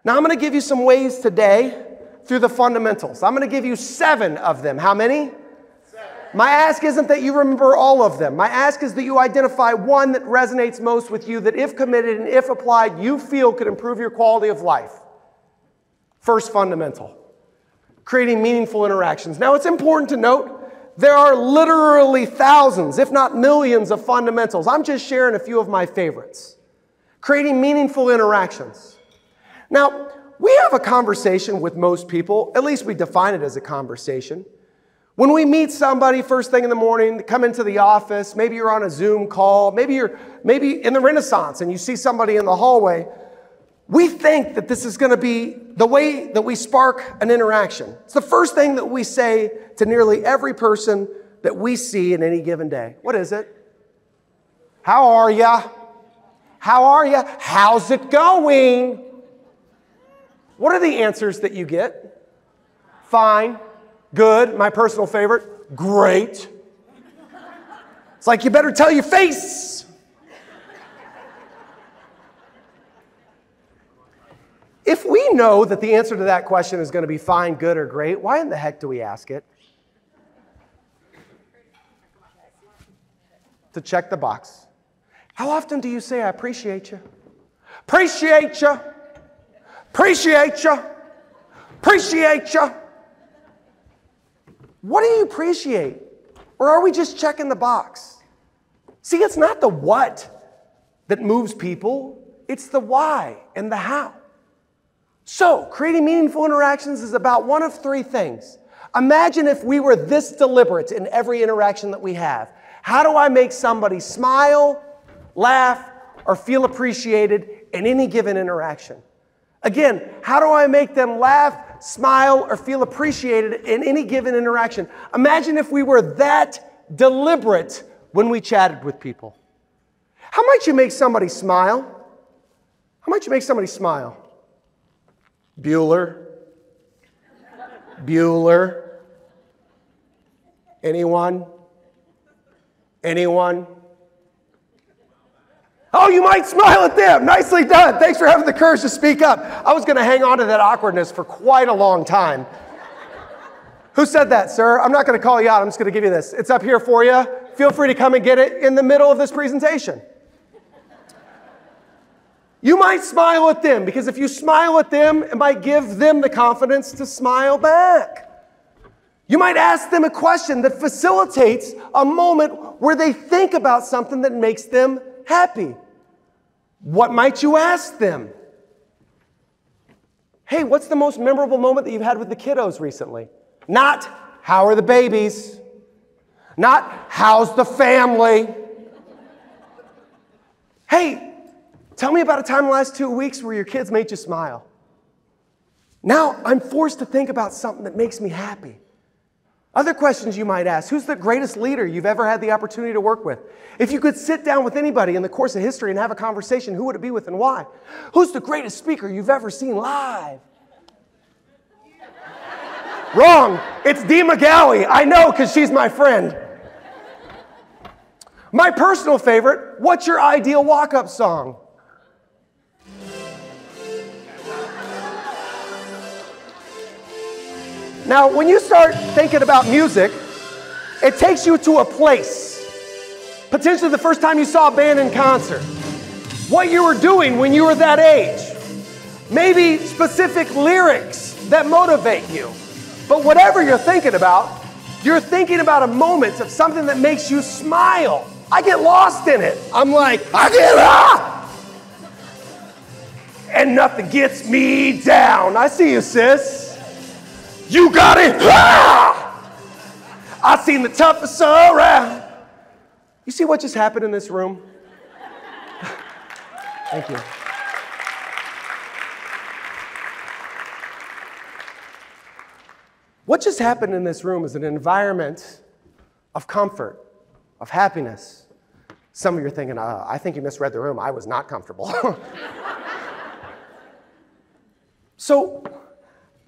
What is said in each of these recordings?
Now, I'm going to give you some ways today through the fundamentals. I'm going to give you 7 of them. How many? 7. My ask isn't that you remember all of them. My ask is that you identify one that resonates most with you, that if committed and if applied, you feel could improve your quality of life. First fundamental, creating meaningful interactions. Now, it's important to note there are literally thousands, if not millions, of fundamentals. I'm just sharing a few of my favorites. Creating meaningful interactions. Now, we have a conversation with most people, at least we define it as a conversation. When we meet somebody first thing in the morning, come into the office, maybe you're on a Zoom call, maybe in the Renaissance and you see somebody in the hallway, we think that this is going to be the way that we spark an interaction. It's the first thing that we say to nearly every person that we see in any given day. What is it? How are ya? How are ya? How's it going? What are the answers that you get? Fine, good, my personal favorite, great. It's like you better tell your face. If we know that the answer to that question is going to be fine, good, or great, why in the heck do we ask it? To check the box. How often do you say, I appreciate you? Appreciate you. Appreciate you. Appreciate you. What do you appreciate? Or are we just checking the box? See, it's not the what that moves people. It's the why and the how. So, creating meaningful interactions is about one of 3 things. Imagine if we were this deliberate in every interaction that we have. How do I make somebody smile, laugh, or feel appreciated in any given interaction? Again, how do I make them laugh, smile, or feel appreciated in any given interaction? Imagine if we were that deliberate when we chatted with people. How might you make somebody smile? How might you make somebody smile? Bueller. Bueller. Anyone? Anyone? Oh, you might smile at them. Nicely done. Thanks for having the courage to speak up. I was going to hang on to that awkwardness for quite a long time. Who said that, sir? I'm not going to call you out. I'm just going to give you this. It's up here for you. Feel free to come and get it in the middle of this presentation. You might smile at them, because if you smile at them, it might give them the confidence to smile back. You might ask them a question that facilitates a moment where they think about something that makes them happy. What might you ask them? Hey, what's the most memorable moment that you've had with the kiddos recently? Not, how are the babies? Not, how's the family? Hey, tell me about a time in the last 2 weeks where your kids made you smile. Now I'm forced to think about something that makes me happy. Other questions you might ask: who's the greatest leader you've ever had the opportunity to work with? If you could sit down with anybody in the course of history and have a conversation, who would it be with and why? Who's the greatest speaker you've ever seen live? Wrong. It's Dee McGowie. I know, because she's my friend. My personal favorite: what's your ideal walk-up song? Now, when you start thinking about music, it takes you to a place. Potentially the first time you saw a band in concert. What you were doing when you were that age. Maybe specific lyrics that motivate you. But whatever you're thinking about a moment of something that makes you smile. I get lost in it. I'm like, and nothing gets me down. I see you, sis. You got it. I seen the toughest around. You see what just happened in this room? Thank you. What just happened in this room is an environment of comfort, of happiness. Some of you are thinking, I think you misread the room. I was not comfortable. So,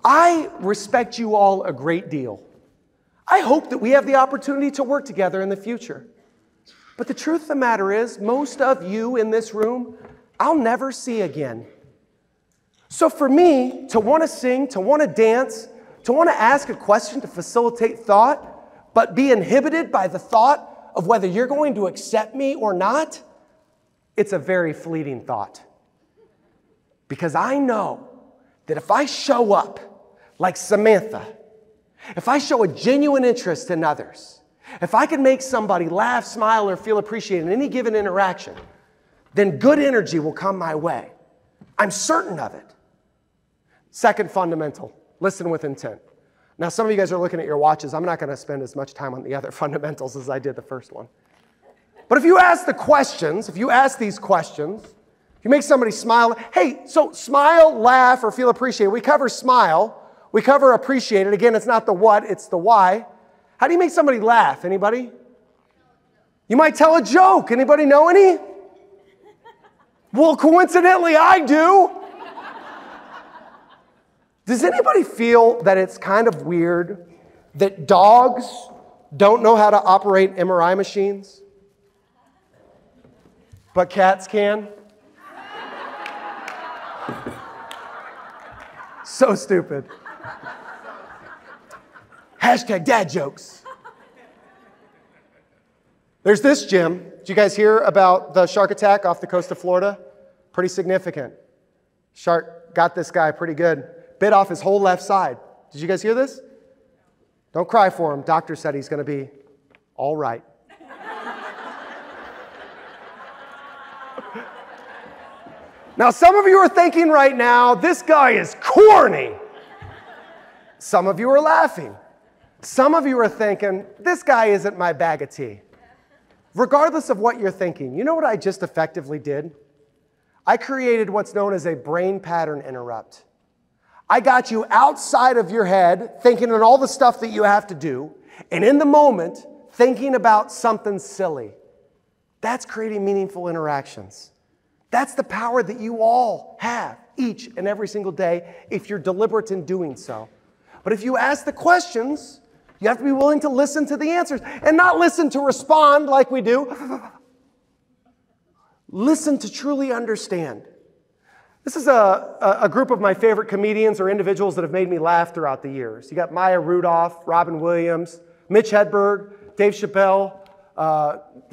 I respect you all a great deal. I hope that we have the opportunity to work together in the future. But the truth of the matter is, most of you in this room, I'll never see again. So for me, to want to sing, to want to dance, to want to ask a question to facilitate thought, but be inhibited by the thought of whether you're going to accept me or not, it's a very fleeting thought. Because I know that if I show up like Samantha, if I show a genuine interest in others, if I can make somebody laugh, smile, or feel appreciated in any given interaction, then good energy will come my way. I'm certain of it. Second fundamental, listen with intent. Now, some of you guys are looking at your watches. I'm not going to spend as much time on the other fundamentals as I did the first one. But if you ask the questions, if you ask these questions, if you make somebody smile, hey, so smile, laugh, or feel appreciated. We cover smile. We cover appreciated. Again, it's not the what, it's the why. How do you make somebody laugh? Anybody? You might tell a joke. Anybody know any? Well, coincidentally, I do. Does anybody feel that it's kind of weird that dogs don't know how to operate MRI machines, but cats can? So stupid. Hashtag dad jokes. There's this gym. Did you guys hear about the shark attack off the coast of Florida? Pretty significant. Shark got this guy pretty good. Bit off his whole left side. Did you guys hear this? Don't cry for him. Doctor said he's going to be all right. Now, some of you are thinking right now, this guy is corny. Some of you are laughing. Some of you are thinking, this guy isn't my bag of tea. Regardless of what you're thinking, you know what I just effectively did? I created what's known as a brain pattern interrupt. I got you outside of your head, thinking on all the stuff that you have to do, and in the moment, thinking about something silly. That's creating meaningful interactions. That's the power that you all have each and every single day if you're deliberate in doing so. But if you ask the questions, you have to be willing to listen to the answers and not listen to respond like we do. Listen to truly understand. This is a group of my favorite comedians or individuals that have made me laugh throughout the years. You got Maya Rudolph, Robin Williams, Mitch Hedberg, Dave Chappelle,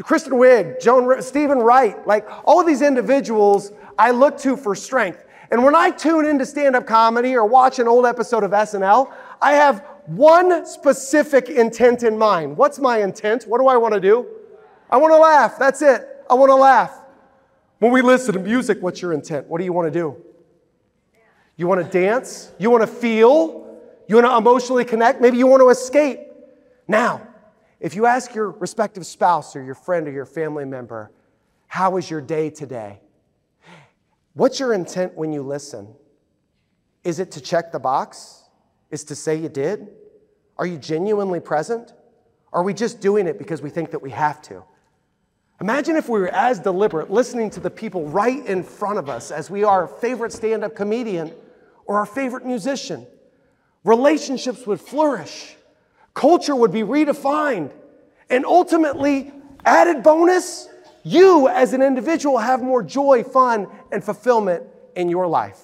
Kristen Wiig, Stephen Wright. Like all of these individuals I look to for strength. And when I tune into stand-up comedy or watch an old episode of SNL, I have one specific intent in mind. What's my intent? What do I want to do? I want to laugh. That's it. I want to laugh. When we listen to music, what's your intent? What do you want to do? You want to dance? You want to feel? You want to emotionally connect? Maybe you want to escape. Now, if you ask your respective spouse or your friend or your family member, how was your day today? What's your intent when you listen? Is it to check the box? Is to say you did? Are you genuinely present? Are we just doing it because we think that we have to? Imagine if we were as deliberate listening to the people right in front of us as we are our favorite stand-up comedian or our favorite musician. Relationships would flourish. Culture would be redefined. And ultimately, added bonus, you as an individual have more joy, fun, and fulfillment in your life.